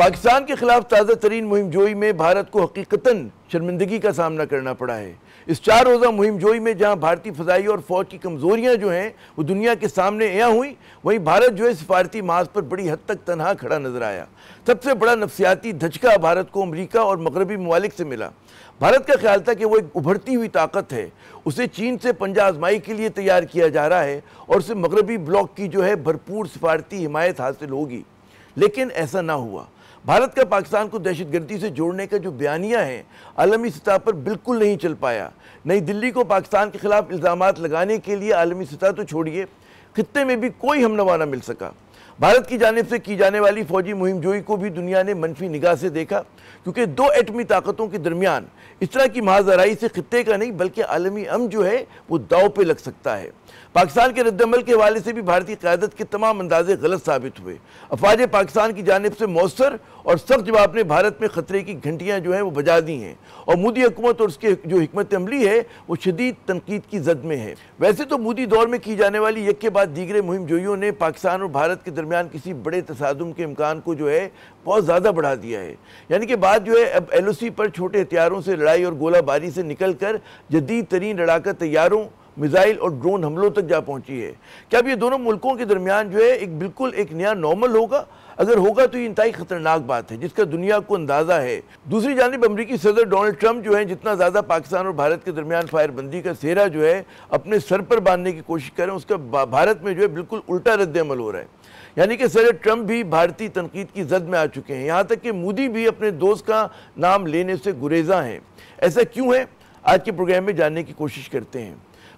پاکستان کے خلاف تازہ ترین مہم جوئی میں بھارت کو حقیقتاً شرمندگی کا سامنا کرنا پڑا ہے۔ اس 4 روزہ مہم جوئی میں جہاں بھارتی فضائی اور فوج کی کمزوریاں جو ہیں وہ دنیا کے سامنے عیاں ہوئیں، وہیں بھارت جو ہے سفارتی محاذ پر بڑی حد تک تنہا کھڑا نظر آیا۔ سب سے بڑا نفسیاتی دھچکا بھارت کو امریکہ اور مغربی ممالک سے ملا۔ بھارت کا خیال تھا کہ وہ ایک ابھرتی ہوئی طاقت ہے، اسے چین سے پنجہ آزمائی کے لیے تیار کیا جا رہا ہے اور اسے مغربی بلاک کی جو ہے بھرپور سفارتی حمایت حاصل ہوگی، لیکن ایسا نہ ہوا۔ بھارت کا پاکستان کو دہشت گردی سے جوڑنے کا جو بیانیہ ہے عالمی سطح پر بالکل نہیں چل پایا۔ نئی دلی کو پاکستان کے خلاف الزامات لگانے کے لیے عالمی سطح تو چھوڑیے، خطے میں بھی کوئی ہم نوا نہ مل سکا۔ بھارت کی جانب سے کی جانے والی فوجی مہم جوئی کو بھی دنیا نے منفی نگاہ سے دیکھا، کیونکہ 2 ایٹمی طاقتوں کے درمیان اس طرح کی محض آرائی سے خطے کا نہیں بلکہ عالمی امن جو ہے وہ داؤ پہ لگ سکتا ہے۔ پاکستان کے رد عمل کے حوالے سے بھی بھارتی قیادت کے تمام اندازے غلط ثابت ہوئے۔ افواج پاکستان کی جانب سے مؤثر اور سخت جواب نے بھارت میں خطرے کی گھنٹیاں جو ہیں وہ بجا دی ہیں، اور مودی حکومت اور اس کے جو حکمت عملی ہے وہ شدید تنقید کی زد میں ہے۔ ویسے تو مودی دور میں کی جانے والی یک کے بعد دیگر مہم جوئیوں نے پاکستان اور بھارت کے درمیان کسی بڑے تصادم کے امکان کو جو ہے بہت زیادہ بڑھا دیا ہے، یعنی کہ بات جو ہے اب ایل او سی پر چھوٹے ہتھیاروں سے لڑائی اور گولہ باری سے نکل کر جدید ترین لڑاکا طیاروں، میزائل اور ڈرون حملوں تک جا پہنچی ہے۔ کیا اب یہ دونوں ملکوں کے درمیان جو ہے بالکل ایک نیا نارمل ہوگا؟ اگر ہوگا تو یہ انتہائی خطرناک بات ہے جس کا دنیا کو اندازہ ہے۔ دوسری جانب امریکی صدر ڈونلڈ ٹرمپ جو ہیں جتنا زیادہ پاکستان اور بھارت کے درمیان فائر بندی کا سہرا جو ہے اپنے سر پر باندھنے کی کوشش کریں، اس کا بھارت میں جو ہے بالکل الٹا رد عمل ہو رہا ہے، یعنی کہ صدر ٹرمپ بھی بھارتی تنقید کی زد میں آ چکے ہیں، یہاں تک کہ مودی بھی اپنے دوست کا نام لینے سے گریزاں ہیں۔ ایسا کیوں ہے؟ آج کے پروگرام میں جاننے کی کوشش کرتے ہیں۔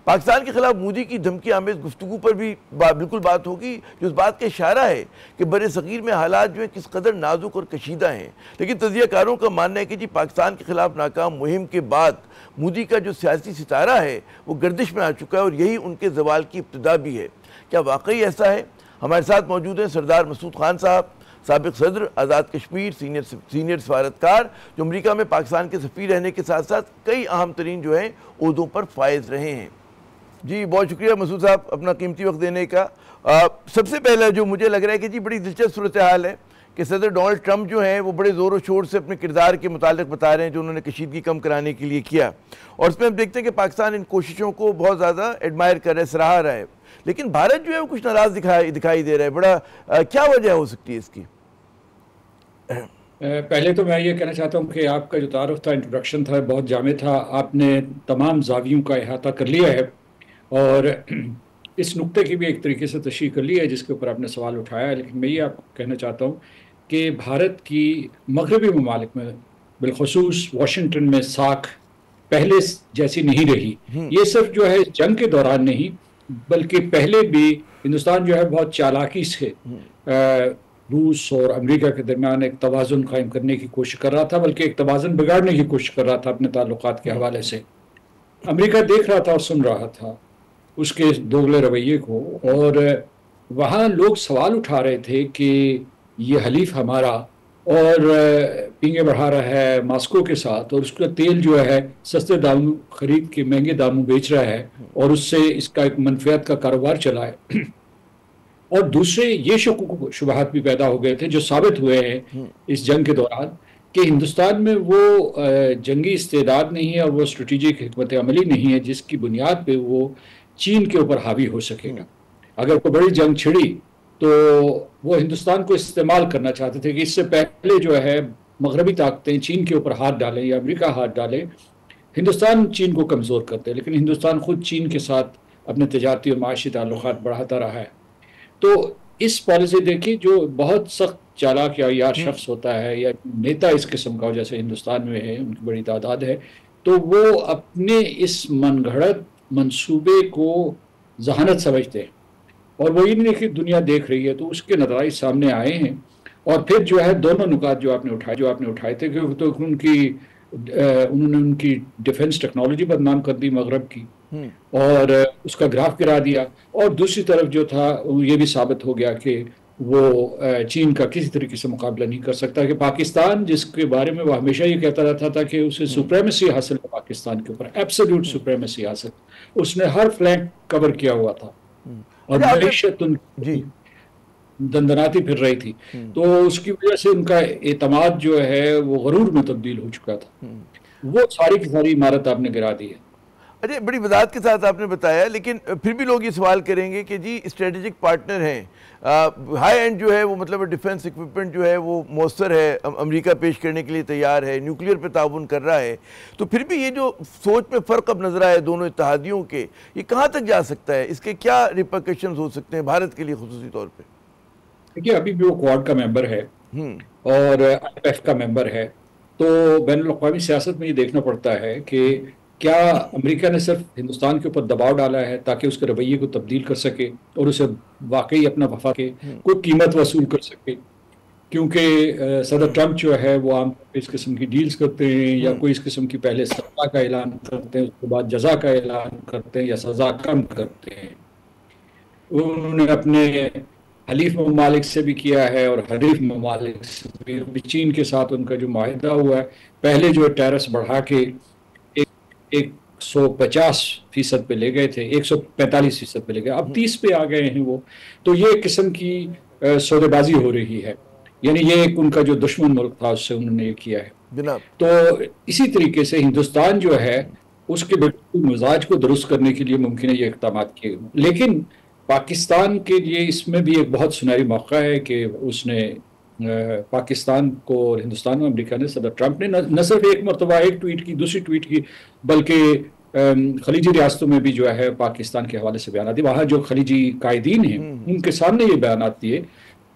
پاکستان کے خلاف مودی کی دھمکی آمیز گفتگو پر بھی بالکل بات ہوگی، جو اس بات کا اشارہ ہے کہ بر صغیر میں حالات جو ہیں کس قدر نازک اور کشیدہ ہیں۔ لیکن تجزیہ کاروں کا ماننا ہے کہ جی پاکستان کے خلاف ناکام مہم کے بعد مودی کا جو سیاسی ستارہ ہے وہ گردش میں آ چکا ہے، اور یہی ان کے زوال کی ابتدا بھی ہے۔ کیا واقعی ایسا ہے؟ ہمارے ساتھ موجود ہیں سردار مسعود خان صاحب، سابق صدر آزاد کشمیر، سینئر سفارتکار جو امریکہ میں پاکستان کے سفیر رہنے کے ساتھ ساتھ کئی اہم ترین جو ہیں عہدوں پر فائز رہے ہیں۔ جی بہت شکریہ مسعود صاحب اپنا قیمتی وقت دینے کا۔ سب سے پہلے جو مجھے لگ رہا ہے کہ جی بڑی دلچسپ صورتحال ہے کہ صدر ڈونلڈ ٹرمپ جو ہیں وہ بڑے زور و شور سے اپنے کردار کے متعلق بتا رہے ہیں جو انہوں نے کشیدگی کم کرانے کے لیے کیا، اور اس میں ہم دیکھتے ہیں کہ پاکستان ان کوششوں کو بہت زیادہ ایڈمائر کر رہا ہے، سراہ رہا ہے، لیکن بھارت جو ہے وہ کچھ ناراض دکھائی دے رہا ہے۔ بڑا کیا وجہ ہو سکتی ہے اس کی؟ پہلے تو میں یہ کہنا چاہتا ہوں کہ آپ کا جو تعارف تھا، انٹروڈکشن تھا، بہت جامع تھا، آپ نے تمام زاویوں کا احاطہ کر لیا ہے اور اس نقطے کی بھی ایک طریقے سے تشریح کر لی ہے جس کے اوپر آپ نے سوال اٹھایا ہے۔ لیکن میں یہ آپ کو کہنا چاہتا ہوں کہ بھارت کی مغربی ممالک میں بالخصوص واشنگٹن میں ساکھ پہلے جیسی نہیں رہی۔ یہ صرف جو ہے جنگ کے دوران نہیں بلکہ پہلے بھی ہندوستان جو ہے بہت چالاکی سے روس اور امریکہ کے درمیان ایک توازن قائم کرنے کی کوشش کر رہا تھا، بلکہ ایک توازن بگاڑنے کی کوشش کر رہا تھا اپنے تعلقات کے حوالے سے۔ امریکہ دیکھ رہا تھا اور سن رہا تھا اس کے دوگلے رویے کو، اور وہاں لوگ سوال اٹھا رہے تھے کہ یہ حلیف ہمارا اور پینگے بڑھا رہا ہے ماسکو کے ساتھ، اور اس کا تیل جو ہے سستے داموں خرید کے مہنگے داموں بیچ رہا ہے، اور اس سے اس کا ایک منفیت کا کاروبار چلا ہے۔ اور دوسرے یہ شکوک و شبہات بھی پیدا ہو گئے تھے جو ثابت ہوئے ہیں اس جنگ کے دوران کہ ہندوستان میں وہ جنگی استعداد نہیں ہے اور وہ اسٹریٹجک حکمت عملی نہیں ہے جس کی بنیاد پہ وہ چین کے اوپر حاوی ہو سکے گا۔ اگر کوئی بڑی جنگ چھڑی تو وہ ہندوستان کو استعمال کرنا چاہتے تھے کہ اس سے پہلے جو ہے مغربی طاقتیں چین کے اوپر ہاتھ ڈالیں یا امریکہ ہاتھ ڈالے، ہندوستان چین کو کمزور کرتے، لیکن ہندوستان خود چین کے ساتھ اپنے تجارتی اور معاشی تعلقات بڑھاتا رہا ہے۔ تو اس پالیسی دیکھیں جو بہت سخت چالاک یا یار شخص ہوتا ہے یا نیتا اس قسم کا جیسے ہندوستان میں ہے، ان کی بڑی تعداد ہے، تو وہ اپنے اس من گھڑت منصوبے کو ذہانت سمجھتے ہیں، اور وہ یہ نہیں کہ دنیا دیکھ رہی ہے، تو اس کے نتائج سامنے آئے ہیں۔ اور پھر جو ہے دونوں نکات جو آپ نے اٹھائے تھے کہ تو انہوں نے ان کی ڈیفنس ٹیکنالوجی بدنام کر دی مغرب کی، اور اس کا گراف گرا دیا، اور دوسری طرف جو تھا یہ بھی ثابت ہو گیا کہ وہ چین کا کسی طریقے سے مقابلہ نہیں کر سکتا، کہ پاکستان جس کے بارے میں وہ ہمیشہ یہ کہتا رہتا تھا کہ اسے سپریمیسی حاصل ہے پاکستان کے اوپر، ایبسولوٹ سپریمیسی حاصل، دندناتی پھر رہی تھی، تو اس کی وجہ سے ان کا اعتماد جو ہے وہ غرور میں تبدیل ہو چکا تھا. وہ ساری کی ساری عمارت آپ نے گرا دی ہے. اچھا، بڑی وضاحت کے ساتھ آپ نے بتایا، لیکن پھر بھی لوگ یہ سوال کریں گے کہ جی اسٹریٹجک پارٹنر ہیں، ہائی اینڈ جو ہے وہ مطلب ڈیفنس اکوپمنٹ جو ہے وہ مؤثر ہے، امریکہ پیش کرنے کے لیے تیار ہے، نیوکلیئر پہ تعاون کر رہا ہے، تو پھر بھی یہ جو سوچ میں فرق اب نظر آئے دونوں اتحادیوں کے، یہ کہاں تک جا سکتا ہے؟ اس کے کیا ریپرکشنز ہو سکتے ہیں بھارت کے لیے خصوصی طور پہ؟ دیکھیے ابھی بھی وہ کوڈ کا ممبر ہے اور IMF کا ممبر ہے، تو بین الاقوامی سیاست میں یہ دیکھنا پڑتا ہے کہ کیا امریکہ نے صرف ہندوستان کے اوپر دباؤ ڈالا ہے تاکہ اس کے رویے کو تبدیل کر سکے اور اسے واقعی اپنا وفا کے کوئی قیمت وصول کر سکے، کیونکہ صدر ٹرمپ جو ہے وہ عام طور پہ اس قسم کی ڈیلز کرتے ہیں یا کوئی اس قسم کی پہلے سزا کا اعلان کرتے ہیں، اس کے بعد جزا کا اعلان کرتے ہیں یا سزا کم کرتے ہیں. انہوں نے اپنے حلیف ممالک سے بھی کیا ہے اور حریف ممالک سے بھی. چین کے ساتھ ان کا جو معاہدہ ہوا ہے، پہلے جو ٹیرس بڑھا کے 150% پہ لے گئے تھے، 145% پہ لے گئے، اب 30 پہ آ گئے ہیں وہ. تو یہ ایک قسم کی سودے بازی ہو رہی ہے، یعنی یہ ایک ان کا جو دشمن ملک تھا اس سے انہوں نے یہ کیا ہے جناب. تو اسی طریقے سے ہندوستان جو ہے اس کے مزاج کو درست کرنے کے لیے ممکن ہے یہ اقدامات کیے، لیکن پاکستان کے لیے اس میں بھی ایک بہت سنہری موقع ہے کہ اس نے پاکستان کو اور ہندوستان میں امریکہ نے، صدر ٹرمپ نے نہ صرف ایک مرتبہ ایک ٹویٹ کی، دوسری ٹویٹ کی، بلکہ خلیجی ریاستوں میں بھی جو ہے پاکستان کے حوالے سے بیانات دیے. وہاں جو خلیجی قائدین ہیں ان کے سامنے یہ بیانات دیے،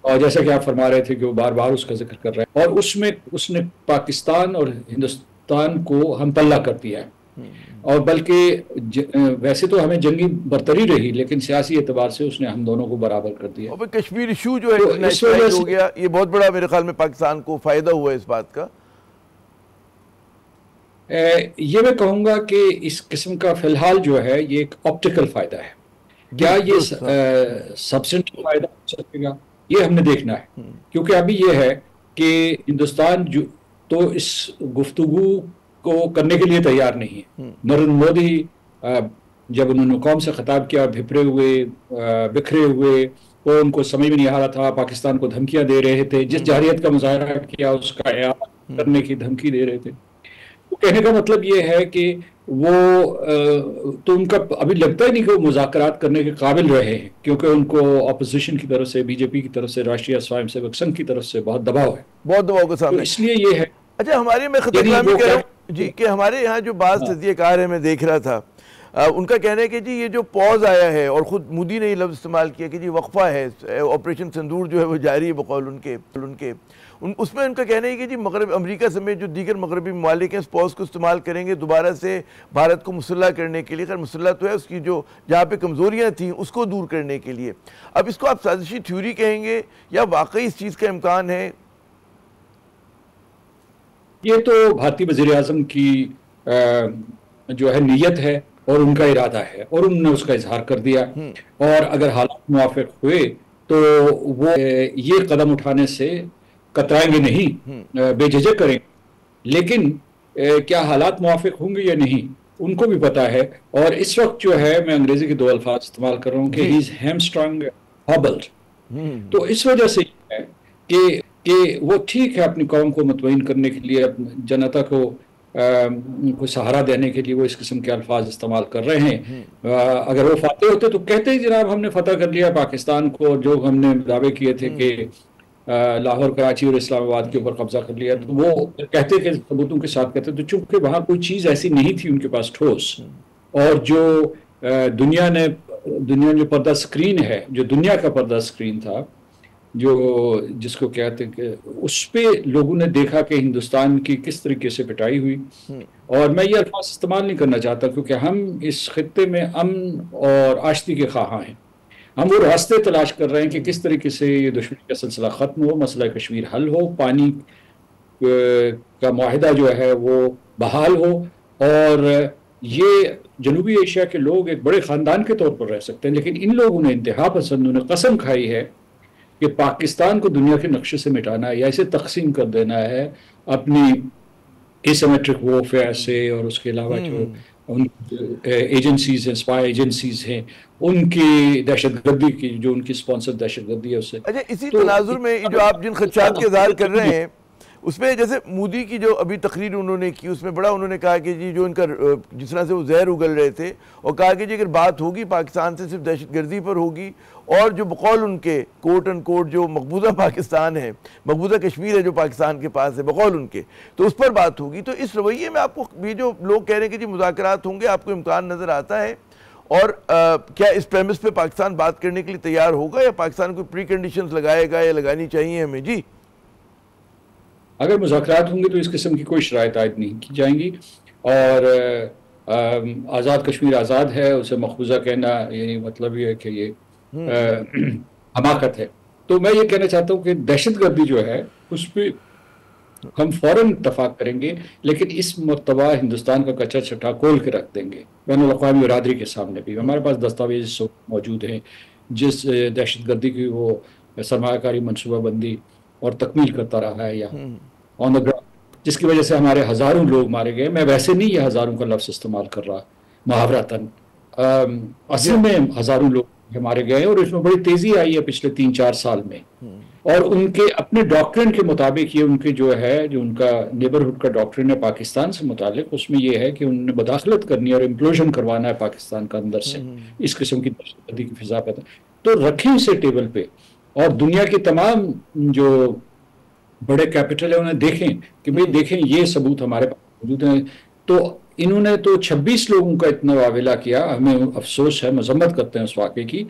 اور جیسا کہ آپ فرما رہے تھے کہ وہ بار بار اس کا ذکر کر رہے ہیں، اور اس میں اس نے پاکستان اور ہندوستان کو ہم پلہ کر دیا ہے. اور بلکہ ویسے تو ہمیں جنگی برتری رہی، لیکن سیاسی اعتبار سے اس نے ہم دونوں کو برابر کر دیا. اور کشمیر ایشو جو ہے ہو گیا، یہ بہت بڑا میرے خیال میں پاکستان کو فائدہ ہوا ہے اس بات کا. یہ میں کہوں گا کہ اس قسم کا فی الحال جو ہے یہ ایک آپٹیکل فائدہ ہے. کیا یہ سبسٹنٹو فائدہ ہو سکے گا، یہ ہم نے دیکھنا ہے، کیونکہ ابھی یہ ہے کہ ہندوستان تو اس گفتگو کو کرنے کے لیے تیار نہیں ہے. نریندر مودی جب انہوں نے قوم سے خطاب کیا، بھپرے ہوئے، بکھرے ہوئے، وہ ان کو سمجھ میں نہیں آ رہا تھا، پاکستان کو دھمکیاں دے رہے تھے، جس جارحیت کا مظاہرہ کیا اس کا اعادہ کرنے کی دھمکی دے رہے تھے. وہ کہنے کا مطلب یہ ہے کہ وہ تو ان کا ابھی لگتا ہی نہیں کہ وہ مذاکرات کرنے کے قابل رہے ہیں، کیونکہ ان کو اپوزیشن کی طرف سے، بی جے پی کی طرف سے، راشٹریہ سوائم سیوک سنگھ کی طرف سے بہت دباؤ ہے، بہت دباؤ کے سامنے. اس لیے یہ ہے. اچھا، ہمارے میں خطرہ کہہ رہا ہوں جی کہ ہمارے یہاں جو بعض تجزیہ کار ہیں، میں دیکھ رہا تھا، ان کا کہنا ہے کہ جی یہ جو پوز آیا ہے، اور خود مودی نے یہ لفظ استعمال کیا کہ جی وقفہ ہے، آپریشن سندور جو ہے وہ جاری ہے بقول ان کے اس میں ان کا کہنا ہے کہ جی مغرب امریکہ سمیت جو دیگر مغربی ممالک ہیں اس پوز کو استعمال کریں گے دوبارہ سے بھارت کو مسلح کرنے کے لیے. خیر مسلح تو ہے، اس کی جو جہاں پہ کمزوریاں تھیں اس کو دور کرنے کے لیے. اب اس کو آپ سازشی تھیوری کہیں گے یا واقعی اس چیز کا امکان ہے؟ یہ تو بھارتی وزیر اعظم کی جو ہے نیت ہے اور ان کا ارادہ ہے، اور انہوں نے اس کا اظہار کر دیا، اور اگر حالات موافق ہوئے تو وہ یہ قدم اٹھانے سے کترائیں گے نہیں، بے جھجک کریں. لیکن کیا حالات موافق ہوں گے یا نہیں ان کو بھی پتا ہے. اور اس وقت جو ہے میں انگریزی کے 2 الفاظ استعمال کر رہا ہوں کہ ہی از ہیمسٹرنگ ہابلڈ. تو اس وجہ سے یہ ہے کہ وہ ٹھیک ہے اپنی قوم کو مطمئن کرنے کے لیے، جنتا کو سہارا دینے کے لیے وہ اس قسم کے الفاظ استعمال کر رہے ہیں. اگر وہ فاتح ہوتے تو کہتے ہی جناب ہم نے فتح کر لیا پاکستان کو، جو ہم نے دعوے کیے تھے کہ لاہور، کراچی اور اسلام آباد کے اوپر قبضہ کر لیا، تو وہ کہتے کہ ثبوتوں کے ساتھ کہتے. تو چونکہ وہاں کوئی چیز ایسی نہیں تھی ان کے پاس ٹھوس، اور جو دنیا جو پردہ اسکرین ہے، جو دنیا کا پردہ اسکرین تھا، جس کو کہتے ہیں کہ اس پہ لوگوں نے دیکھا کہ ہندوستان کی کس طریقے سے پٹائی ہوئی. اور میں یہ الفاظ استعمال نہیں کرنا چاہتا کیونکہ ہم اس خطے میں امن اور آشتی کے خواہاں ہیں. ہم وہ راستے تلاش کر رہے ہیں کہ کس طریقے سے یہ دشمنی کا سلسلہ ختم ہو، مسئلہ کشمیر حل ہو، پانی کا معاہدہ جو ہے وہ بحال ہو، اور یہ جنوبی ایشیا کے لوگ ایک بڑے خاندان کے طور پر رہ سکتے ہیں. لیکن ان لوگوں نے، انتہا پسندوں نے قسم کھائی ہے کہ پاکستان کو دنیا کے نقشے سے مٹانا ہے یا اسے تقسیم کر دینا ہے اپنی ایسیمیٹرک وارفیئر سے، اور اس کے علاوہ جو ان ایجنسیز ہیں، اسپائی ایجنسیز ہیں، ان کی دہشت گردی کی جو ان کی اسپانسر دہشت گردی ہے اس سے. اچھا اسی تو تناظر میں جو آپ جن خدشات کے اظہار کر رہے ہیں اس میں جیسے مودی کی جو ابھی تقریر انہوں نے کی اس میں بڑا انہوں نے کہا کہ جی جو ان کا جس طرح سے وہ زہر اگل رہے تھے اور کہا کہ جی اگر بات ہوگی پاکستان سے صرف دہشت گردی پر ہوگی اور جو بقول ان کے کوٹ ان کوٹ جو مقبوضہ پاکستان ہے، مقبوضہ کشمیر ہے جو پاکستان کے پاس ہے بقول ان کے، تو اس پر بات ہوگی. تو اس رویے میں آپ کو یہ جو لوگ کہہ رہے ہیں کہ جی مذاکرات ہوں گے، آپ کو امکان نظر آتا ہے؟ اور کیا اس پریمس پہ پاکستان بات کرنے کے لیے تیار ہوگا یا پاکستان کوئی پری کنڈیشنز لگائے گا یا لگانی چاہیے ہمیں؟ جی اگر مذاکرات ہوں گے تو اس قسم کی کوئی شرائط عائد نہیں کی جائیں گی، اور آزاد کشمیر آزاد ہے، اسے مقبوضہ کہنا یعنی مطلب یہ ہے کہ یہ حماقت ہے. تو میں یہ کہنا چاہتا ہوں کہ دہشت گردی جو ہے اس پہ ہم فوراً اتفاق کریں گے، لیکن اس مرتبہ ہندوستان کا کچا چھٹا کھول کے رکھ دیں گے بین الاقوامی برادری کے سامنے بھی. ہمارے پاس دستاویز موجود ہیں جس دہشت گردی کی وہ سرمایہ کاری منصوبہ بندی اور تکمیل کرتا رہا ہے یا آن دا گراؤنڈ، جس کی وجہ سے ہمارے ہزاروں لوگ مارے گئے. میں ویسے نہیں یہ ہزاروں کا لفظ استعمال کر رہا محاورتاً، اصل میں ہزاروں لوگ مارے گئے اور اس میں بڑی تیزی آئی ہے پچھلے 3-4 سال میں. اور ان کے اپنے ڈاکٹرن کے مطابق یہ ان کے جو ہے جو ان کا نیبرہڈ کا ڈاکٹرن ہے پاکستان سے متعلق، اس میں یہ ہے کہ انہوں نے مداخلت کرنی اور امپلوژن کروانا ہے پاکستان کا اندر سے، اس قسم کی دہشت گردی کی فضا پیدا. تو رکھیں اسے ٹیبل پہ اور دنیا کے تمام جو بڑے کیپٹل ہیں انہیں دیکھیں کہ بھئی دیکھیں یہ ثبوت ہمارے پاس موجود ہیں. تو انہوں نے تو 26 لوگوں کا اتنا واویلا کیا، ہمیں افسوس ہے، مذمت کرتے ہیں اس واقعے کی،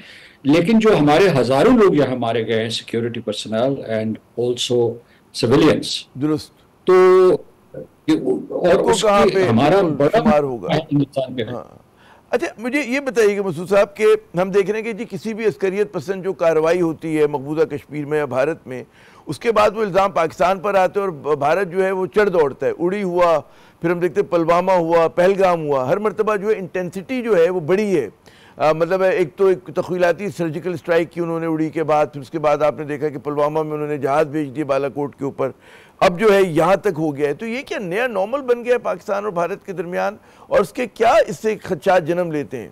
لیکن جو ہمارے ہزاروں لوگ یہاں مارے گئے ہیں security personal and also civilians, درست، تو اور اس کی ہمارا بڑا ہوگا ہندوستان میں ہے. اچھا مجھے یہ بتائیے گا مسعود صاحب کہ ہم دیکھ رہے ہیں کہ جی کسی بھی عسکریت پسند جو کارروائی ہوتی ہے مقبوضہ کشمیر میں یا بھارت میں، اس کے بعد وہ الزام پاکستان پر آتے ہیں اور بھارت جو ہے وہ چڑھ دوڑتا ہے. اڑی ہوا، پھر ہم دیکھتے ہیں پلوامہ ہوا، پہلگام ہوا، ہر مرتبہ جو ہے انٹینسٹی جو ہے وہ بڑی ہے. مطلب ایک تو ایک تخیلاتی سرجیکل اسٹرائک کی انہوں نے اڑی کے بعد، پھر اس کے بعد آپ نے دیکھا کہ پلوامہ میں انہوں نے جہاز بھیج دیے بالا کوٹ کے اوپر، اب جو ہے یہاں تک ہو گیا ہے. تو یہ کیا نیا نارمل بن گیا ہے پاکستان اور بھارت کے درمیان، اور اس کے کیا اس سے خدشات جنم لیتے ہیں؟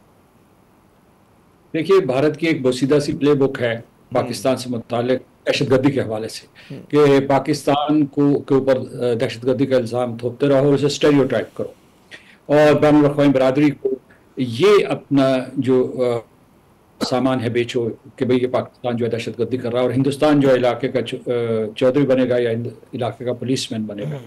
دیکھیے بھارت کی ایک بوسیدہ سی پلے بک ہے پاکستان سے متعلق دہشت گردی کے حوالے سے کہ پاکستان کے اوپر دہشت گردی کا الزام تھوپتے رہو اور اسے اسٹیریوٹائپ کرو، اور بین الاقوامی برادری کو یہ اپنا جو سامان ہے بیچو کہ بھئی یہ پاکستان جو ہے دہشت گردی کر رہا ہے اور ہندوستان جو ہے علاقے کا چودھری بنے گا یا علاقے کا پولیس مین بنے گا.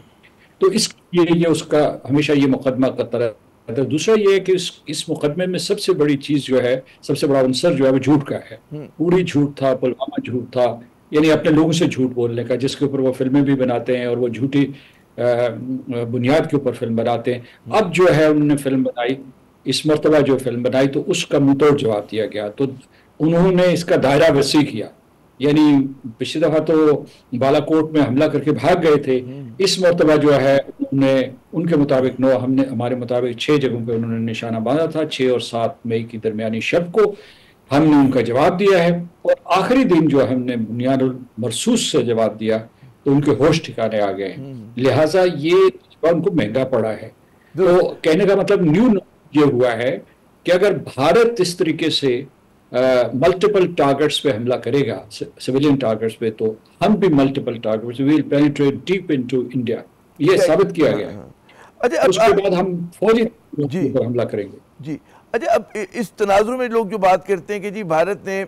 تو یہ اس کا ہمیشہ یہ مقدمہ کرتا رہتا ہے. دوسرا یہ ہے کہ اس مقدمے میں سب سے بڑی چیز جو ہے، سب سے بڑا عنصر جو ہے وہ جھوٹ کا ہے. پوری جھوٹ تھا، پلوامہ جھوٹ تھا، یعنی اپنے لوگوں سے جھوٹ بولنے کا، جس کے اوپر وہ فلمیں بھی بناتے ہیں اور وہ جھوٹی بنیاد کے اوپر فلم بناتے ہیں. اب جو ہے انہوں نے فلم بنائی، اس مرتبہ جو فلم بنائی تو اس کا منہ توڑ جواب دیا گیا. تو انہوں نے اس کا دائرہ وسیع کیا، یعنی پچھلی دفعہ تو بالا کوٹ میں حملہ کر کے بھاگ گئے تھے، اس مرتبہ جو ہے ان کے مطابق ہمارے مطابق 6 جگہوں پہ انہوں نے نشانہ باندھا تھا. 6 اور 7 مئی کی درمیانی شب کو ہم نے ان کا جواب دیا ہے، اور آخری دن جو ہم نے بنیاد المرصوص سے جواب دیا تو ان کے ہوش ٹھکانے آ گئے ہیں. لہٰذا یہ ان کو مہنگا پڑا ہے. تو کہنے کا مطلب یہ ہوا ہے کہ اگر بھارت اس طریقے سے ملٹیپل ٹارگٹس پہ حملہ کرے گا، سویلین ٹارگٹس پہ، تو ہم بھی multiple targets we'll penetrate deep into India. یہ ثابت کیا گیا ہے. اس کے بعد ہم فوجی پر حملہ کریں گے. جی اچھا، اب اس تناظر میں لوگ جو بات کرتے ہیں کہ جی بھارت نے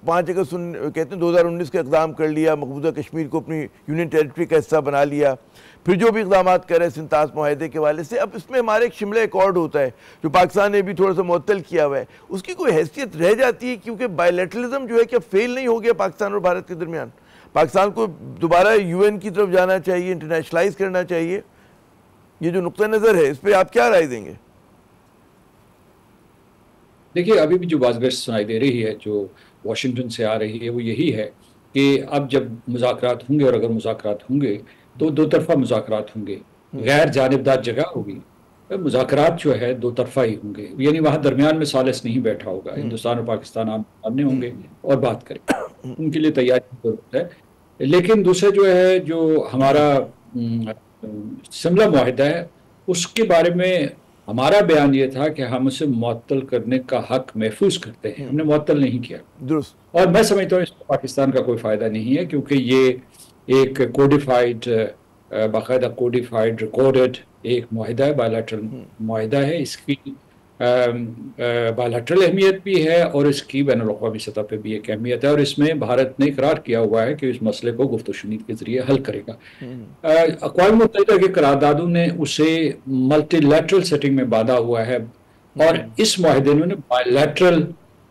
5 اگست کہتے ہیں 2019 کا اقدام کر لیا، مقبوضہ کشمیر کو اپنی یونین ٹیریٹری کا حصہ بنا لیا، پھر جو بھی اقدامات کر رہے ہیں سنتاس معاہدے کے حوالے سے، اب اس میں ہمارے ایک شملہ ایکارڈ ہوتا ہے جو پاکستان نے بھی تھوڑا سا معطل کیا ہوا ہے، اس کی کوئی حیثیت رہ جاتی ہے؟ کیونکہ بائیلیٹرلزم جو ہے کیا فیل نہیں ہو گیا پاکستان اور بھارت کے درمیان؟ پاکستان کو دوبارہ یو این کی طرف جانا چاہیے، انٹرنیشنلائز کرنا چاہیے، یہ جو نقطہ نظر ہے اس پہ آپ کیا رائے دیں گے؟ دیکھیے ابھی بھی جو بازگشت سنائی دے رہی ہے جو واشنگٹن سے آ رہی ہے وہ یہی ہے کہ اب جب مذاکرات ہوں گے، اور اگر مذاکرات ہوں گے تو 2 طرفہ مذاکرات ہوں گے، غیر جانبدار جگہ ہوگی، مذاکرات جو ہے 2 طرفہ ہی ہوں گے، یعنی وہاں درمیان میں ثالث نہیں بیٹھا ہوگا. ہندوستان اور پاکستان آمنے ہوں گے اور بات کریں گے، ان کے لیے تیاری کی ضرورت ہے. لیکن دوسرے جو ہے جو ہمارا شملہ معاہدہ ہے اس کے بارے میں ہمارا بیان یہ تھا کہ ہم اسے معطل کرنے کا حق محفوظ کرتے ہیں، ہم نے معطل نہیں کیا. درست. اور میں سمجھتا ہوں اس میں پاکستان کا کوئی فائدہ نہیں ہے، کیونکہ یہ ایک کوڈیفائڈ، باقاعدہ کوڈیفائڈ ریکارڈڈ ایک معاہدہ ہے، بائیلیٹرل معاہدہ ہے. اس کی بائیلیٹرل اہمیت بھی ہے اور اس کی بین الاقوامی سطح پہ بھی ایک اہمیت ہے، اور اس میں بھارت نے اقرار کیا ہوا ہے کہ اس مسئلے کو گفت و شنید کے ذریعے حل کرے گا. اقوام متحدہ کے قراردادوں نے اسے ملٹی لیٹرل سیٹنگ میں باندھا ہوا ہے، اور اس معاہدے نے بائیلیٹرل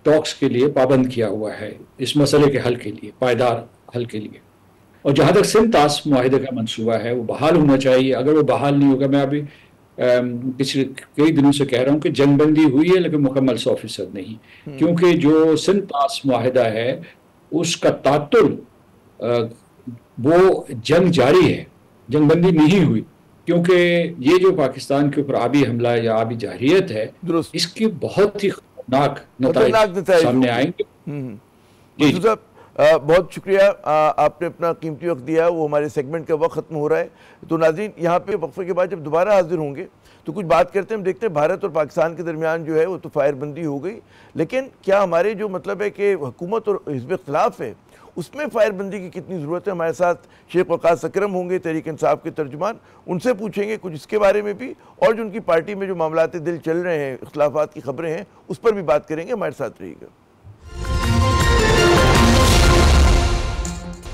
ٹاکس کے لیے پابند کیا ہوا ہے اس مسئلے کے حل کے لیے، پائیدار حل کے لیے. اور جہاں تک سندھ طاس معاہدے کا منصوبہ ہے وہ بحال ہونا چاہیے. اگر وہ بحال نہیں ہوگا، میں ابھی پچھلے کئی دنوں سے کہہ رہا ہوں کہ جنگ بندی ہوئی ہے لیکن مکمل 100% نہیں، کیونکہ جو سندھ طاس معاہدہ ہے اس کا تعطل، وہ جنگ جاری ہے، جنگ بندی نہیں ہوئی. کیونکہ یہ جو پاکستان کے اوپر آبی حملہ یا آبی جارحیت ہے، درست. اس کے بہت ہی خطرناک نتائج سامنے آئیں گے. منصور صاحب بہت شکریہ، آپ نے اپنا قیمتی وقت دیا. وہ ہمارے سیگمنٹ کا وقت ختم ہو رہا ہے، تو ناظرین یہاں پہ وقفے کے بعد جب دوبارہ حاضر ہوں گے تو کچھ بات کرتے ہیں. ہم دیکھتے ہیں بھارت اور پاکستان کے درمیان جو ہے وہ تو فائر بندی ہو گئی، لیکن کیا ہمارے جو مطلب ہے کہ حکومت اور حزب اختلاف ہے اس میں فائر بندی کی کتنی ضرورت ہے؟ ہمارے ساتھ شیخ وقاص اکرم ہوں گے، تحریک انصاف کے ترجمان، ان سے پوچھیں گے کچھ اس کے بارے میں بھی، اور جو ان کی پارٹی میں جو معاملات دل چل رہے ہیں، اختلافات کی خبریں ہیں، اس پر بھی بات کریں گے. ہمارے ساتھ رہیے گا.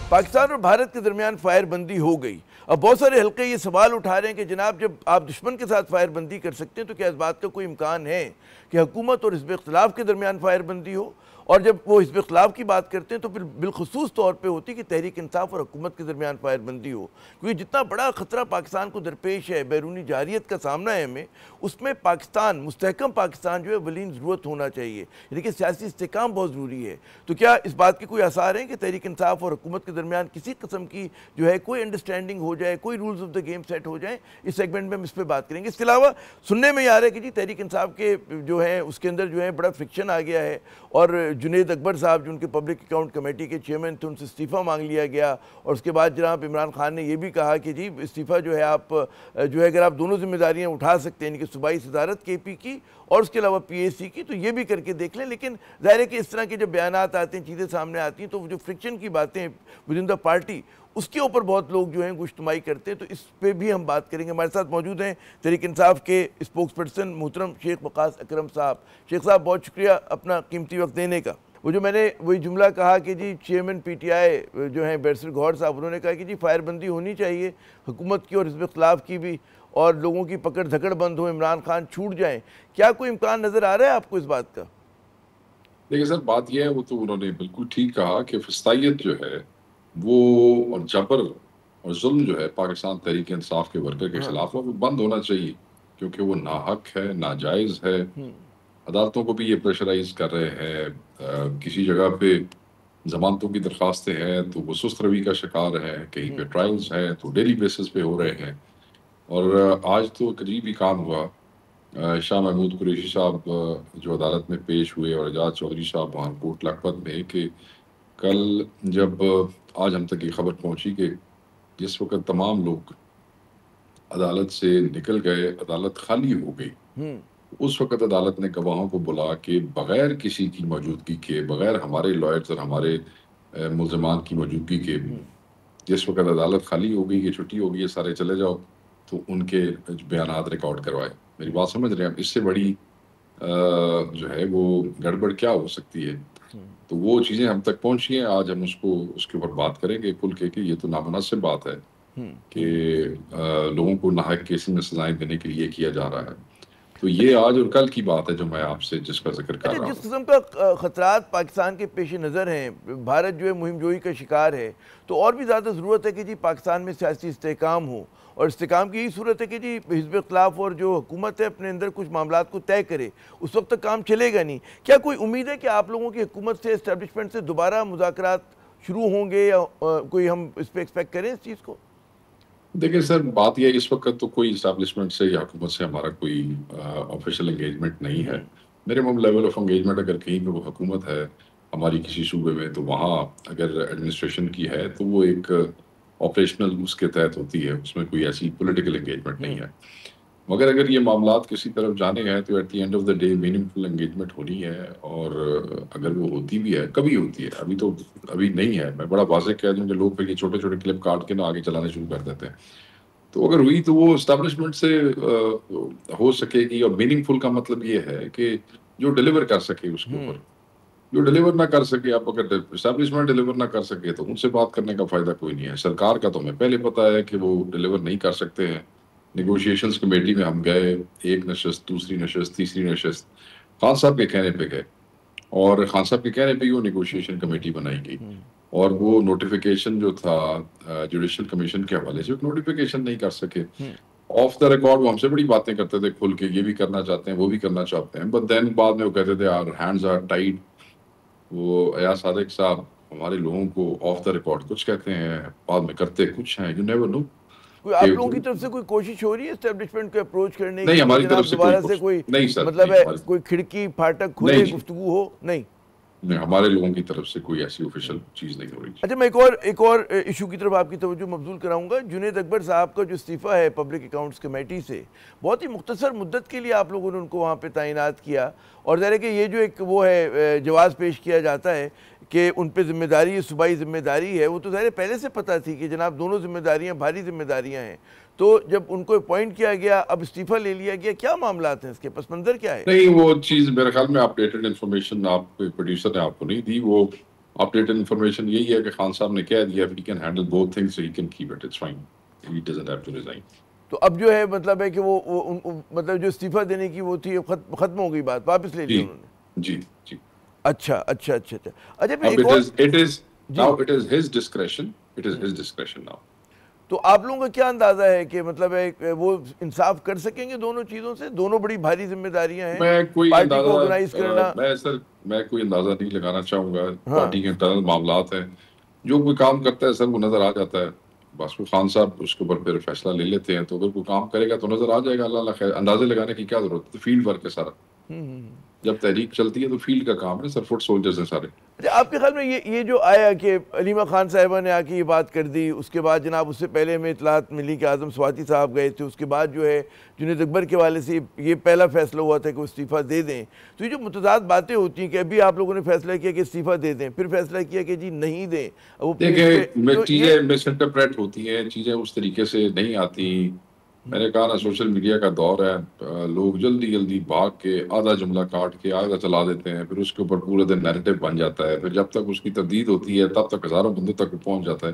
پاکستان اور بھارت کے درمیان فائر بندی ہو گئی. اب بہت سارے حلقے یہ سوال اٹھا رہے ہیں کہ جناب جب آپ دشمن کے ساتھ فائر بندی کر سکتے ہیں تو کیا اس بات کا کوئی امکان ہے کہ حکومت اور حزب اختلاف کے درمیان فائر بندی ہو؟ اور جب وہ حزب اختلاف کی بات کرتے ہیں تو پھر بالخصوص طور پہ ہوتی کہ تحریک انصاف اور حکومت کے درمیان فائر بندی ہو، کیونکہ جتنا بڑا خطرہ پاکستان کو درپیش ہے، بیرونی جارحیت کا سامنا ہے ہمیں، اس میں پاکستان، مستحکم پاکستان جو ہے ولین ضرورت ہونا چاہیے، یعنی کہ سیاسی استحکام بہت ضروری ہے. تو کیا اس بات کے کوئی آثار ہیں کہ تحریک انصاف اور حکومت کے درمیان کسی قسم کی جو ہے کوئی انڈرسٹینڈنگ ہو جائے، کوئی rules of the game set ہو جائیں؟ اس سیگمنٹ میں ہم اس پہ بات کریں گے. اس کے علاوہ سننے میں یہ آ رہا ہے کہ جی تحریک انصاف کے جو ہے اس کے اندر جو ہے بڑا فرکشن آ گیا ہے، اور جنید اکبر صاحب جو ان کے پبلک اکاؤنٹ کمیٹی کے چیئرمین تھے ان سے استعفیٰ مانگ لیا گیا، اور اس کے بعد جناب عمران خان نے یہ بھی کہا کہ جی استعفیٰ جو ہے آپ جو ہے اگر آپ دونوں ذمہ داریاں اٹھا سکتے ہیں، یعنی کہ صوبائی صدارت کے پی کی اور اس کے علاوہ پی اے سی کی، تو یہ بھی کر کے دیکھ لیں. لیکن ظاہر ہے کہ اس طرح کے جب بیانات آتے ہیں، چیزیں سامنے آتی ہیں، تو وہ جو فرکشن کی باتیں ہیں ود دا پارٹی، اس کے اوپر بہت لوگ جو ہیں گشتمائی کرتے ہیں. تو اس پہ بھی ہم بات کریں گے. ہمارے ساتھ موجود ہیں تحریک انصاف کے اسپوکس پرسن محترم شیخ وقاص اکرم صاحب. شیخ صاحب بہت شکریہ اپنا قیمتی وقت دینے کا. وہ جو میں نے وہی جملہ کہا کہ جی چیئرمین پی ٹی آئی جو ہیں بیرسر گوھر صاحب، انہوں نے کہا کہ جی فائر بندی ہونی چاہیے حکومت کی اور حزب اختلاف کی بھی، اور لوگوں کی پکڑ دھکڑ بند ہو، عمران خان چھوٹ جائیں. کیا کوئی امکان نظر آ رہا ہے آپ کو اس بات کا؟ دیکھیں سر، بات یہ ہے، وہ تو انہوں نے بالکل ٹھیک کہا کہ فسطائیت جو ہے وہ اور جبر اور ظلم جو ہے پاکستان تحریک انصاف کے ورکر کے خلاف وہ بند ہونا چاہیے، کیونکہ وہ ناحق ہے، ناجائز ہے. عدالتوں کو بھی یہ پریشرائز کر رہے ہیں. کسی جگہ پہ ضمانتوں کی درخواستیں ہیں تو وہ سست روی کا شکار ہے، کہیں پہ ٹرائلز ہیں تو ڈیلی بیسس پہ ہو رہے ہیں. اور آج تو ایک عجیب ہی کام ہوا، شاہ محمود قریشی صاحب جو عدالت میں پیش ہوئے اور اعجاز چودھری صاحب وہاں کوٹ لکھپت میں، کہ کل جب آج ہم تک یہ خبر پہنچی کہ جس وقت تمام لوگ عدالت سے نکل گئے، عدالت خالی ہو گئی، اس وقت عدالت نے گواہوں کو بلا کے بغیر کسی کی موجودگی کے، بغیر ہمارے لائرز اور ہمارے ملزمان کی موجودگی کے، جس وقت عدالت خالی ہو گئی کہ چھٹی ہو گئی، سارے چلے جاؤ، تو ان کے بیانات ریکارڈ کروائے. میری بات سمجھ رہے ہیں آپ؟ اس سے بڑی جو ہے وہ گڑبڑ کیا ہو سکتی ہے؟ تو وہ چیزیں ہم تک پہنچی ہیں. آج ہم اس کے اوپر بات کریں گے کھل کے کہ یہ تو نامناسب بات ہے کہ لوگوں کو ناحق کیسز میں سزائیں دینے کے لیے کیا جا رہا ہے. تو یہ آج اور کل کی بات ہے جو میں آپ سے جس کا ذکر کر رہا ہوں. جس قسم کا خطرات پاکستان کے پیش نظر ہیں، بھارت جو ہے مہم جوئی کا شکار ہے، تو اور بھی زیادہ ضرورت ہے کہ جی پاکستان میں سیاسی استحکام ہو، اور استحکام کی یہی صورت ہے کہ جی حزب اختلاف اور جو حکومت ہے اپنے اندر کچھ معاملات کو طے کرے. اس وقت تک کام چلے گا نہیں. کیا کوئی امید ہے کہ آپ لوگوں کی حکومت سے، اسٹیبلشمنٹ سے دوبارہ مذاکرات شروع ہوں گے، یا کوئی ہم اس پہ ایکسپیکٹ کریں اس چیز کو؟ دیکھیں سر، بات یہ ہے اس وقت تو کوئی اسٹیبلشمنٹ سے یا حکومت سے ہمارا کوئی آفیشیل انگیجمنٹ نہیں ہے. منیمم لیول آف انگیجمنٹ اگر کہیں پہ وہ حکومت ہے ہماری کسی صوبے میں، تو وہاں اگر ایڈمنسٹریشن کی ہے تو وہ ایک آپریشنل اس کے تحت ہوتی ہے، اس میں کوئی ایسی پولیٹیکل انگیجمنٹ نہیں ہے. مگر اگر یہ معاملات کسی طرف جانے ہیں تو at the end of the day meaningful engagement ہونی ہے، اور اگر وہ ہوتی بھی ہے کبھی ہوتی ہے، ابھی نہیں ہے. میں بڑا واضح کہہ دوں کہ لوگ پھر یہ چھوٹے چھوٹے کلپ کاٹ کے نا آگے چلانے شروع کر دیتے ہیں. تو اگر ہوئی تو وہ اسٹیبلشمنٹ سے ہو سکے گی، اور میننگ فل کا مطلب یہ ہے کہ جو ڈیلیور کر سکے اس کے اوپر. جو ڈیلیور نہ کر سکے، آپ اگر اسٹیبلشمنٹ ڈیلیور نہ کر سکے تو ان سے بات کرنے کا فائدہ کوئی نہیں ہے. سرکار کا تو ہمیں پہلے پتا ہے کہ وہ ڈیلیور نہیں کر سکتے ہیں. نیگوشیشنز کمیٹی میں ہم گئے، ایک نشست، دوسری نشست، تیسری نشست، خان صاحب کے کہنے پہ گئے، اور خان صاحب کے کہنے پہ ہی وہ نیگوشیشن کمیٹی بنائی گئی. اور وہ نوٹیفیکیشن جو تھا جوڈیشل کمیشن کے حوالے سے نوٹیفیکیشن نہیں کر سکے. آف دا ریکارڈ وہ ہم سے بڑی باتیں کرتے تھے کھل کے، یہ بھی کرنا چاہتے ہیں، وہ بھی کرنا چاہتے ہیں، بٹ دین بعد میں وہ کہتے تھے یار ہینڈز آر ٹائٹ. وہ ایاز صادق صاحب ہمارے لوگوں کو آف دا ریکارڈ کچھ کہتے ہیں، بعد میں کرتے کچھ ہیں. You never know. کوئی آپ لوگوں کی طرف سے کوئی کوشش ہو رہی ہے اسٹیبلشمنٹ کو اپروچ کرنے کی؟ نہیں، ہماری طرف سے دوبارہ سے کوئی نہیں سر، مطلب ہے کوئی کھڑکی پھاٹک کھلے گفتگو ہو؟ نہیں، ہمارے لوگوں کی طرف سے کوئی ایسی آفیشیل چیز نہیں ہو رہی. اچھا، میں ایک اور ایشو کی طرف آپ کی توجہ مبذول کراؤں گا. جنید اکبر صاحب کا جو استعفیٰ ہے پبلک اکاؤنٹس کمیٹی سے، بہت ہی مختصر مدت کے لیے آپ لوگوں نے ان کو وہاں پہ تعینات کیا، اور ظاہر ہے کہ یہ جو ایک وہ ہے جواز پیش کیا جاتا ہے کہ ان پہ ذمہ داری، صوبائی ذمہ داری ہے، وہ تو ظاہر پہلے سے پتہ تھی کہ جناب دونوں ذمہ داریاں بھاری ذمہ داریاں ہیں. تو جب ان کو اپوائنٹ کیا گیا، اب استعفیٰ لے لیا گیا، کیا معاملات ہیں، اس کے پس منظر کیا ہے؟ نہیں، وہ چیز میرے خیال میں اپڈیٹڈ انفارمیشن آپ پروڈیوسر نے آپ کو نہیں دی. وہ اپڈیٹڈ انفارمیشن یہی ہے کہ خان صاحب نے کہہ دیا he can handle both things so he can keep it, it's fine, he doesn't have to resign. تو اب جو ہے مطلب ہے کہ وہ مطلب جو استعفیٰ دینے کی وہ تھی ختم ہو گئی، بات واپس لے لی انہوں نے؟ جی جی. اچھا اچھا اچھا اچھا. Now it is his discretion, it is his discretion now. تو آپ لوگوں کا کیا اندازہ ہے کہ مطلب ہے وہ انصاف کر سکیں گے دونوں چیزوں سے؟ دونوں بڑی بھاری ذمہ داریاں ہیں پارٹی کو آرگنائز کرنا. میں کوئی اندازہ نہیں لگانا چاہوں گا. پارٹی کے انٹرنل معاملات ہیں، جو کوئی کام کرتا ہے سر وہ نظر آ جاتا ہے. بس وہ خان صاحب اس کے اوپر پھر فیصلہ لے لیتے ہیں. تو اگر کوئی کام کرے گا تو نظر آ جائے گا. اللہ خیر، اندازے لگانے کی کیا ضرورت ہے؟ فیلڈ ورک ہے سارا. جب تحریک چلتی ہے تو فیلڈ کا کام ہے سر، فٹ سولجرز ہیں سارے. آپ کے خیال میں یہ جو آیا کہ علیمہ خان صاحبہ نے آ کے یہ بات کر دی، اس کے بعد جناب اس سے پہلے ہمیں اطلاعات ملی کہ اعظم سواتی صاحب گئے تھے، اس کے بعد جو ہے جنید اکبر کے والے سے یہ پہلا فیصلہ ہوا تھا کہ وہ استعفیٰ دے دیں. تو یہ جو متضاد باتیں ہوتی ہیں کہ ابھی آپ لوگوں نے فیصلہ کیا کہ استعفیٰ دے دیں، پھر فیصلہ کیا کہ جی نہیں دیں. دیکھیں چیزیں مس انٹرپریٹ ہوتی ہیں، چیزیں اس طریقے سے نہیں آتی. میں نے کہا نا سوشل میڈیا کا دور ہے، لوگ جلدی بھاگ کے آدھا جملہ کاٹ کے آدھا چلا دیتے ہیں، پھر اس کے اوپر پورے دن نیریٹو بن جاتا ہے. پھر جب تک اس کی تردید ہوتی ہے تب تک ہزاروں بندوں تک پہنچ جاتا ہے.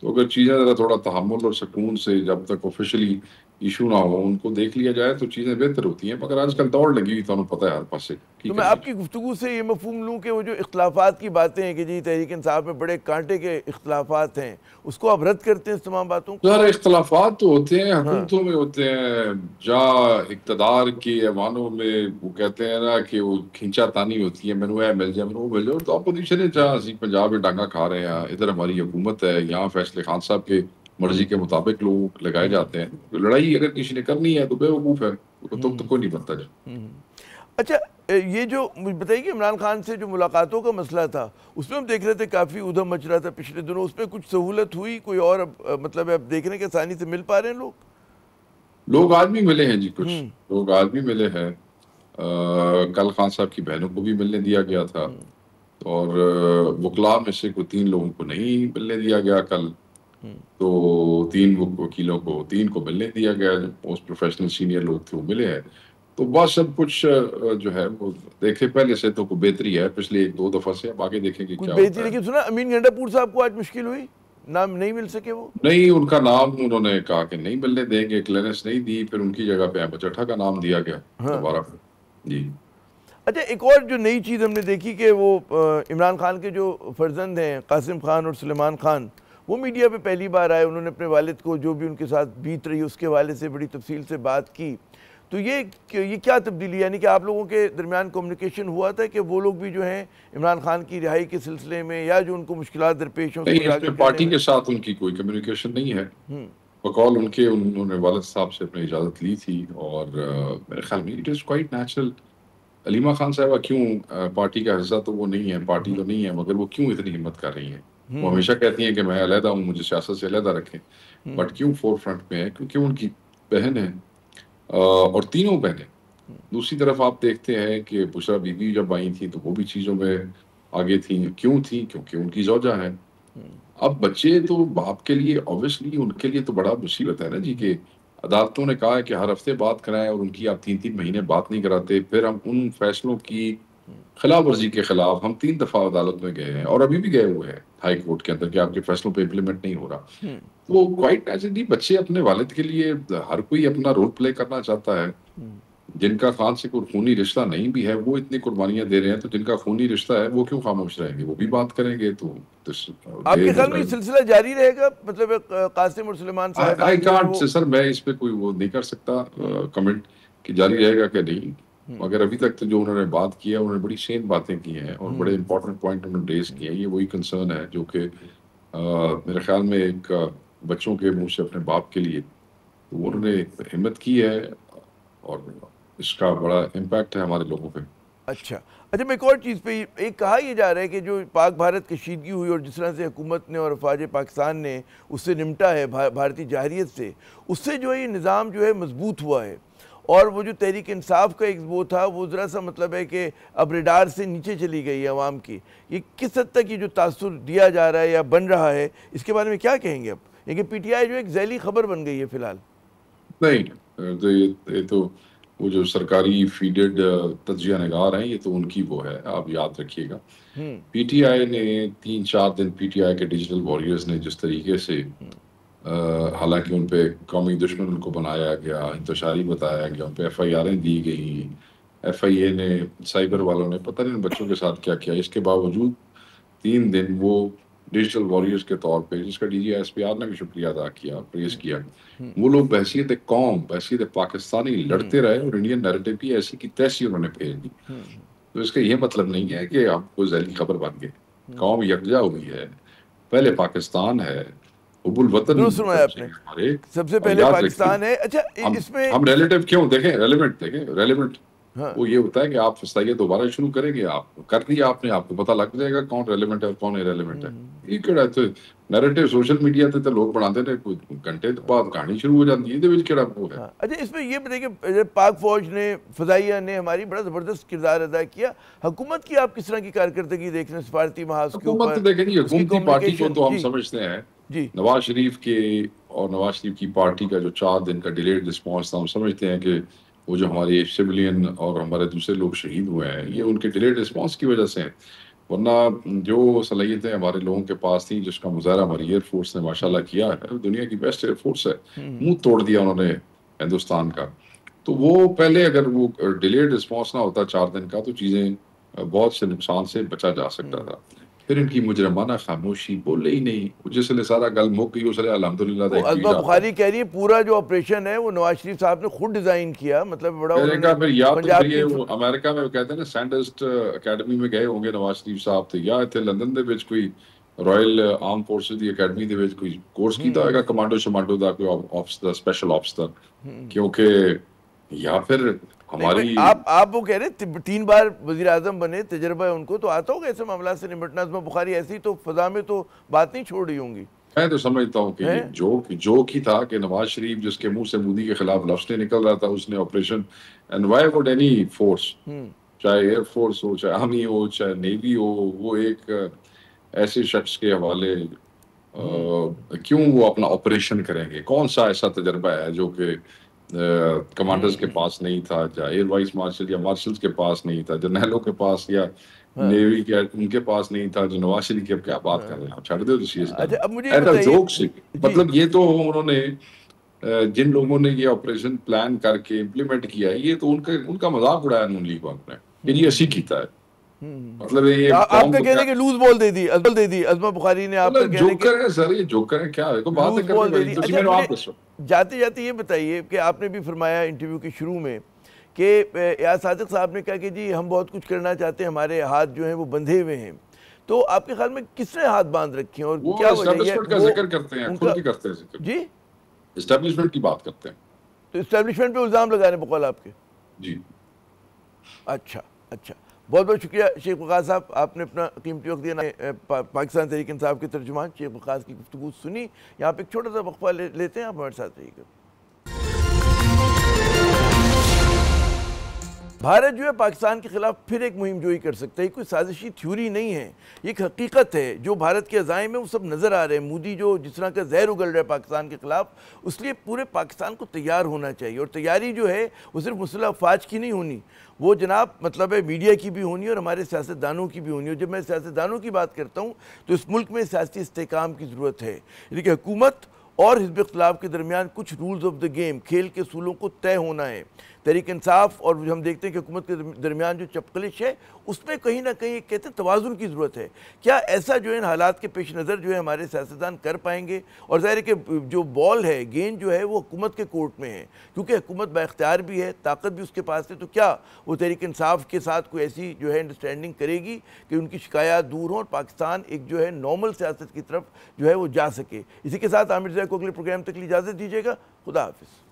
تو اگر چیزیں ذرا تھوڑا تحمل اور سکون سے جب تک آفیشلی ایشو نہ ہو ان کو دیکھ لیا جائے تو چیزیں بہتر ہوتی ہیں. مگر آج کل دوڑ لگی ہوئی تو پتہ ہے ہر پاس سے. تو میں آپ کی گفتگو سے یہ مفہوم لوں کہ وہ جو اختلافات کی باتیں ہیں کہ جی تحریک انصاف میں بڑے کانٹے کے اختلافات ہیں، اس کو آپ رد کرتے ہیں اس تمام باتوں کو؟ سارے اختلافات تو ہوتے ہیں، حکومتوں میں ہوتے ہیں، جہاں اقتدار کے ایوانوں میں وہ کہتے ہیں نا کہ وہ کھینچا تانی ہوتی ہے، میں نے مل جائے میں وہ مل جائے. تو اپوزیشن ہے جہاں اسی پنجاب میں ڈانگا کھا رہے ہیں، ادھر ہماری حکومت ہے، یہاں فیصلے خان صاحب کے مرضی کے مطابق لوگ لگائے جاتے ہیں. لڑائی اگر کسی نے کرنی ہے تو بے وقوف ہے، تو کوئی نہیں بنتا. اچھا، یہ جو مجھے بتائیے کہ عمران خان سے جو ملاقاتوں کا مسئلہ تھا اس میں ہم دیکھ رہے تھے کافی ادھم مچ رہا تھا پچھلے دنوں، اس میں کچھ سہولت ہوئی کوئی؟ اور مطلب اب دیکھ رہے ہیں کہ آسانی سے مل پا رہے ہیں لوگ آج بھی ملے ہیں جی، کچھ لوگ آج بھی ملے ہیں. کل خان صاحب کی بہنوں کو بھی ملنے دیا گیا تھا، اور وکلاء میں سے کوئی 3 لوگوں کو نہیں ملنے دیا گیا کل. تو 3 وکیلوں کو 3 کو ملنے دیا گیا، جو موسٹ پروفیشنل سینئر لوگ تھے وہ ملے ہیں. تو بس سب کچھ جو ہے وہ دیکھے پہلے سے تو کوئی بہتری ہے پچھلے 1-2 دفعہ سے. اب آگے دیکھیں گے کیا ہوتا ہے. لیکن سنا امین گنڈا پور صاحب کو آج مشکل ہوئی، نام نہیں مل سکے؟ وہ نہیں، ان کا نام انہوں نے کہا کہ نہیں ملنے دیں گے، کلیئرنس نہیں دی. پھر ان کی جگہ پہ احمد چٹھا کا نام دیا گیا دوبارہ. جی. اچھا، ایک اور جو نئی چیز ہم نے دیکھی کہ وہ عمران خان کے جو فرزند ہیں قاسم خان اور سلیمان خان، وہ میڈیا پہ پہلی بار آئے. انہوں نے اپنے والد کو جو بھی ان کے ساتھ بیت رہی اس کے والد سے بڑی تفصیل سے بات کی. تو یہ کیا تبدیلی، یعنی کہ آپ لوگوں کے درمیان کمیونیکیشن ہوا تھا کہ وہ لوگ بھی جو ہیں عمران خان کی رہائی کے سلسلے میں یا جو ان کو مشکلات درپیش ہوں؟ نہیں، پارٹی کے ساتھ ان کی کوئی کمیونیکیشن نہیں ہے. بقول ان کے انہوں نے والد صاحب سے اپنی اجازت لی تھی، اور میرے خیال میں it is quite natural. Aleema Khan صاحبہ کیوں پارٹی کا حصہ تو وہ نہیں ہے، پارٹی تو نہیں ہے، مگر وہ کیوں اتنی ہمت کر رہی ہیں؟ وہ ہمیشہ کہتی ہیں کہ میں علیحدہ ہوں، مجھے سیاست سے علیحدہ رکھیں، بٹ کیوں فور فرنٹ میں ہے؟ کیونکہ ان کی بہن ہے. اور تینوں بہنیں. دوسری طرف آپ دیکھتے ہیں کہ بشرا بی بی جب آئی تھیں تو وہ بھی چیزوں میں آگے تھیں. کیوں تھیں؟ کیونکہ ان کی زوجہ ہیں. اب بچے تو باپ کے لیے اوبیسلی ان کے لیے تو بڑا مصیبت ہے نا جی کہ عدالتوں نے کہا ہے کہ ہر ہفتے بات کرائیں اور ان کی آپ 3 مہینے بات نہیں کراتے. پھر ہم ان فیصلوں کی خلاف ورزی کے خلاف ہم 3 دفعہ عدالت میں گئے ہیں اور ابھی بھی گئے ہوئے ہیں ہائی کورٹ کے اندر کہ آپ کے فیصلوں پہ امپلیمنٹ نہیں ہو رہا. وہ کوائٹ نیچرلی بچے اپنے والد کے لیے ہر کوئی اپنا رول پلے کرنا چاہتا ہے. جن کا خان سے کوئی خونی رشتہ نہیں بھی ہے وہ اتنی قربانیاں دے رہے ہیں تو جن کا خونی رشتہ ہے وہ کیوں خاموش رہیں گے؟ وہ بھی بات کریں گے. تو آپ کے خیال میں یہ سلسلہ جاری رہے گا؟ مطلب قاسم اور سلیمان صاحب آئی کانٹ سر، میں اس پہ کوئی وہ نہیں کر سکتا کمنٹ کہ جاری رہے گا کہ نہیں. مگر ابھی تک تو جو انہوں نے بات کی ہے انہوں نے بڑی سین باتیں کی ہیں اور بڑے امپورٹنٹ پوائنٹ انہوں نے ریز کیے ہیں. یہ وہی کنسرن ہے جو کہ میرے خیال میں ایک بچوں کے منہ سے اپنے باپ کے لیے تو انہوں نے ہمت کی ہے اور اس کا بڑا امپیکٹ ہے ہمارے لوگوں پہ. اچھا میں ایک اور چیز پہ ایک کہا یہ جا رہا ہے کہ جو پاک بھارت کشیدگی ہوئی اور جس طرح سے حکومت نے اور افواج پاکستان نے اس سے نمٹا ہے بھارتی جارحیت سے، اس سے جو ہے یہ نظام جو ہے مضبوط ہوا ہے. اور وہ جو تحریک انصاف کا ایک وہ تھا وہ ذرا سا مطلب ہے کہ اب ریڈار سے نیچے چلی گئی ہے عوام کی. یہ کس حد تک یہ جو تاثر دیا جا رہا ہے یا بن رہا ہے اس کے بارے میں کیا کہیں گے اب؟ یہ پی ٹی آئی جو ایک ذیلی خبر بن گئی ہے فی الحال. نہیں، یہ تو وہ جو سرکاری فیڈڈ تجزیہ نگار ہیں یہ تو ان کی وہ ہے. آپ یاد رکھیے گا پی ٹی آئی نے 3-4 دن پی ٹی آئی کے ڈیجیٹل واریئرز نے جس طریقے سے حالانکہ ان پہ قومی دشمن ان کو بنایا گیا، انتشاری بتایا گیا، ان پہ ایف آئی آریں دی گئی، ایف آئی اے نے سائبر والوں نے پتہ نہیں ان بچوں کے ساتھ کیا کیا. اس کے باوجود 3 دن وہ ڈیجیٹل واریئرز کے طور پہ جس کا D G S P R نے بھی شکریہ ادا کیا، پریز کیا، وہ لوگ بحیثیت قوم بحیثیت پاکستانی لڑتے رہے اور انڈین نیریٹو کی ایسی کی تیسی انہوں نے پھیر دی. تو اس کا یہ مطلب نہیں ہے کہ ہم کو ذیلی خبر بن گئے. قوم یکجا ہوئی ہے، پہلے پاکستان ہے، ابو الوطن ہمارے سب سے پہلے پاکستان ہے. اچھا اس میں ہم ریلیٹو کیوں دیکھیں، ریلیونٹ وہ یہ ہوتا ہے کہ آپ فستائیہ دوبارہ شروع کریں گے. آپ کر دیا آپ کو پتہ لگ جائے گا کون ریلیونٹ ہے اور کون ریلیونٹ ہے. یہ کہڑا تو نیریٹو سوشل میڈیا تے تو لوگ بناتے نے کوئی گھنٹے بعد کہانی شروع ہو جاتی ہے. یہ کہڑا وہ ہے. اچھا اس میں یہ بتائیے کہ پاک فوج نے فضائیہ نے ہماری بڑا زبردست کردار ادا کیا. حکومت کی آپ کس طرح کی کارکردگی دیکھ رہے ہیں سفارتی محاذ کے اوپر؟ حکومت دیکھیں جی، حکومتی پارٹی کو تو ہم سمجھتے ہیں نواز شریف کے اور نواز شریف کی پارٹی کا جو 4 دن کا ڈیلیڈ رسپانس تھا، ہم سمجھتے ہیں کہ وہ جو ہمارے سویلین اور ہمارے دوسرے لوگ شہید ہوئے ہیں یہ ان کے ڈیلیڈ رسپانس کی وجہ سے ہیں. ورنہ جو صلاحیتیں ہمارے لوگوں کے پاس تھیں، جس کا مظاہرہ ہماری ایئر فورس نے ماشاءاللہ کیا ہے، دنیا کی بیسٹ ایئر فورس ہے، منہ توڑ دیا انہوں نے ہندوستان کا. تو وہ پہلے اگر وہ ڈیلیڈ رسپانس نہ ہوتا 4 دن کا تو چیزیں بہت سے نقصان سے بچا جا سکتا تھا. پھر ان کی مجرمانہ خاموشی، بولے ہی نہیں، جس لئے سارا گل مک گئی. اس لئے الحمدللہ عظمہ بخاری کہہ رہی ہے پورا جو آپریشن ہے وہ نواز شریف صاحب نے خود ڈیزائن کیا. مطلب بڑا پھر یا تو یہ امریکہ میں کہتے ہیں نا سینڈسٹ اکیڈمی میں گئے ہوں گے نواز شریف صاحب تھے، یا اتنے لندن دے وچ کوئی رائل آرم فورسز دی اکیڈمی دے وچ کوئی کورس کیتا ہوگا کمانڈو شمانڈو دا کوئی آفسر اسپیشل آفسر. کیونکہ یا پھر ہماری آپ وہ کہہ رہے 3 بار وزیر اعظم بنے، تجربہ ہے ان کو، تو آتا ہوگا ایسے معاملات سے نمٹنا. عظمہ بخاری ایسی تو فضا میں تو بات نہیں چھوڑ رہی ہوں گی. میں تو سمجھتا ہوں کہ یہ جوک ہی تھا کہ نواز شریف جس کے منہ سے مودی کے خلاف لفظ نہیں نکل رہا تھا، اس نے operation and Y would any force, چاہے ایئر فورس ہو، چاہے آرمی ہو، چاہے نیوی ہو، وہ ایک ایسے شخص کے حوالے کیوں وہ اپنا آپریشن کریں گے؟ کون سا ایسا تجربہ ہے جو کہ کمانڈرز کے پاس نہیں تھا، یا ایئر وائس مارشل یا مارشلز کے پاس نہیں تھا، جرنیلوں کے پاس یا نیوی کے ان کے پاس نہیں تھا، جو نواز شریف کی اب کیا بات کر رہے ہیں؟ چھڑ دے تو سیریس جوک سے مطلب یہ تو انہوں نے جن لوگوں نے یہ آپریشن پلان کر کے امپلیمنٹ کیا ہے یہ تو ان کا مذاق اڑایا نون لیگ والوں نے کہ یہ اسی کیتا ہے. مطلب یہ آپ کا کہنے کہ لوز بال دے دی عظمہ بخاری نے. آپ کا کہنے جوکر ہے سر، یہ جوکر ہے کیا ہے کو بات ہے. جاتے جاتے یہ بتائیے کہ آپ نے بھی فرمایا انٹرویو کے شروع میں کہ ایاز صادق صاحب نے کہا کہ جی ہم بہت کچھ کرنا چاہتے ہیں، ہمارے ہاتھ جو ہیں وہ بندھے ہوئے ہیں. تو آپ کے خیال میں کس نے ہاتھ باندھ رکھے ہیں اور کیا وجہ ہے؟ اسٹیبلشمنٹ کا ذکر کرتے ہیں، خود کی کرتے ہیں ذکر. جی اسٹیبلشمنٹ کی بات کرتے ہیں. تو اسٹیبلشمنٹ پہ الزام لگا رہے ہیں بقول آپ کے؟ جی اچھا. بہت بہت شکریہ شیخ وقاص صاحب، آپ نے اپنا قیمتی وقت دیا. پاکستان تحریک انصاف کے ترجمان شیخ وقاص کی گفتگو سنی. یہاں پہ ایک چھوٹا سا وقفہ لیتے ہیں، آپ ہمارے ساتھ رہیے گا. بھارت جو ہے پاکستان کے خلاف پھر ایک مہم جوئی کر سکتا ہے، کوئی سازشی تھیوری نہیں ہے، یہ ایک حقیقت ہے۔ جو بھارت کے عزائم ہیں وہ سب نظر آ رہے ہیں، مودی جو جس طرح کا زہر اگل رہا ہے پاکستان کے خلاف، اس لیے پورے پاکستان کو تیار ہونا چاہیے، اور تیاری جو ہے وہ صرف مسلح افواج کی نہیں ہونی، وہ جناب مطلب ہے میڈیا کی بھی ہونی اور ہمارے سیاستدانوں کی بھی ہونی۔ اور جب میں سیاستدانوں کی بات کرتا ہوں تو اس ملک میں سیاسی استحکام کی ضرورت ہے، یعنی کہ حکومت اور حزب اختلاف کے درمیان کچھ رولز آف دا گیم، کھیل کے اصولوں کو طے ہونا ہے۔ تحریک انصاف اور ہم دیکھتے ہیں کہ حکومت کے درمیان جو چپقلش ہے اس میں کہیں نہ کہیں ایک کہتے ہیں توازن کی ضرورت ہے۔ کیا ایسا جو ہے ان حالات کے پیش نظر جو ہے ہمارے سیاستدان کر پائیں گے؟ اور ظاہر ہے کہ جو بال ہے، گیند جو ہے وہ حکومت کے کورٹ میں ہے، کیونکہ حکومت با اختیار بھی ہے، طاقت بھی اس کے پاس ہے، تو کیا وہ تحریک انصاف کے ساتھ کوئی ایسی جو ہے انڈرسٹینڈنگ کرے گی کہ ان کی شکایات دور ہوں اور پاکستان ایک جو ہے نارمل سیاست کی طرف جو ہے وہ جا سکے؟ اسی کے ساتھ عامر ضیاء کو اگلے پروگرام تک اجازت دیجیے گا۔ خدا حافظ۔